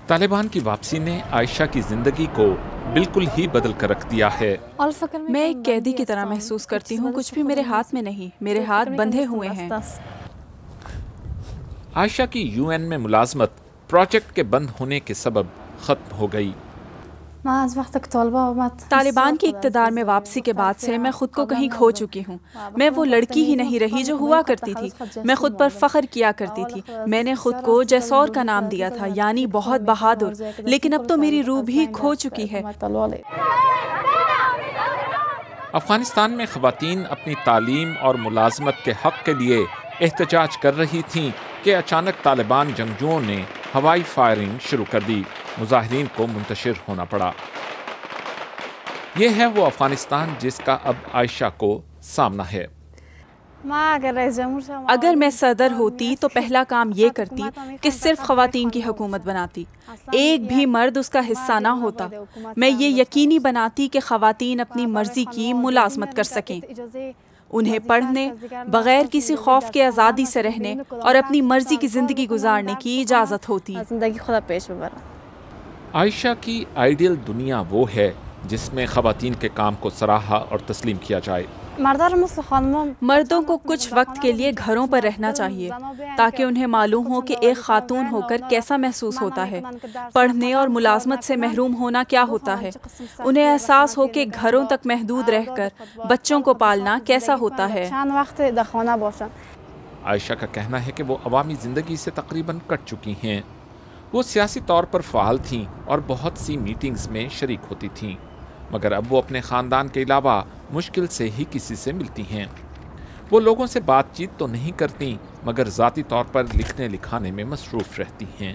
طالبان کی واپسی نے عائشہ کی زندگی کو بالکل ہی بدل کر رکھ دیا ہے۔ میں ایک قیدی کی طرح محسوس کرتی ہوں، کچھ بھی میرے ہاتھ میں نہیں، میرے ہاتھ بندھے ہوئے ہیں۔ عائشہ کی UN میں ملازمت پروجیکٹ کے بند ہونے کے سبب ختم ہو گئی۔ طالبان کی اقتدار میں واپسی کے بعد سے میں خود کو کہیں کھو چکی ہوں۔ میں وہ لڑکی ہی نہیں رہی جو ہوا کرتی تھی۔ میں خود پر فخر کیا کرتی تھی۔ میں نے خود کو جیسور کا نام دیا تھا، یعنی بہت بہادر، لیکن اب تو میری روح بھی کھو چکی ہے۔ افغانستان میں خواتین اپنی تعلیم اور ملازمت کے حق کے لیے احتجاج کر رہی تھیں کہ اچانک طالبان جنگجوؤں نے ہوائی فائرنگ شروع کر دی۔ مظاہرین کو منتشر ہونا پڑا۔ یہ ہے وہ افغانستان جس کا اب عائشہ کو سامنا ہے۔ اگر میں صدر ہوتی تو پہلا کام یہ کرتی کہ صرف خواتین کی حکومت بناتی، ایک بھی مرد اس کا حصہ نہ ہوتا۔ میں یہ یقینی بناتی کہ خواتین اپنی مرضی کی ملازمت کر سکیں، انہیں پڑھنے، بغیر کسی خوف کے آزادی سے رہنے اور اپنی مرضی کی زندگی گزارنے کی اجازت ہوتی۔ عائشہ کی آئیڈیل دنیا وہ ہے جس میں خواتین کے کام کو سراہا اور تسلیم کیا جائے۔ مردوں کو کچھ وقت کے لیے گھروں پر رہنا چاہیے تاکہ انہیں معلوم ہو کہ ایک خاتون ہو کر کیسا محسوس ہوتا ہے، پڑھنے اور ملازمت سے محروم ہونا کیا ہوتا ہے، انہیں احساس ہو کہ گھروں تک محدود رہ کر بچوں کو پالنا کیسا ہوتا ہے۔ عائشہ کا کہنا ہے کہ وہ عوامی زندگی سے تقریباً کٹ چکی ہیں۔ وہ سیاسی طور پر فعال تھیں اور بہت سی میٹنگز میں شریک ہوتی تھیں، مگر اب وہ اپنے خاندان کے علاوہ مشکل سے ہی کسی سے ملتی ہیں۔ وہ لوگوں سے بات چیت تو نہیں کرتی، مگر ذاتی طور پر لکھنے لکھانے میں مصروف رہتی ہیں۔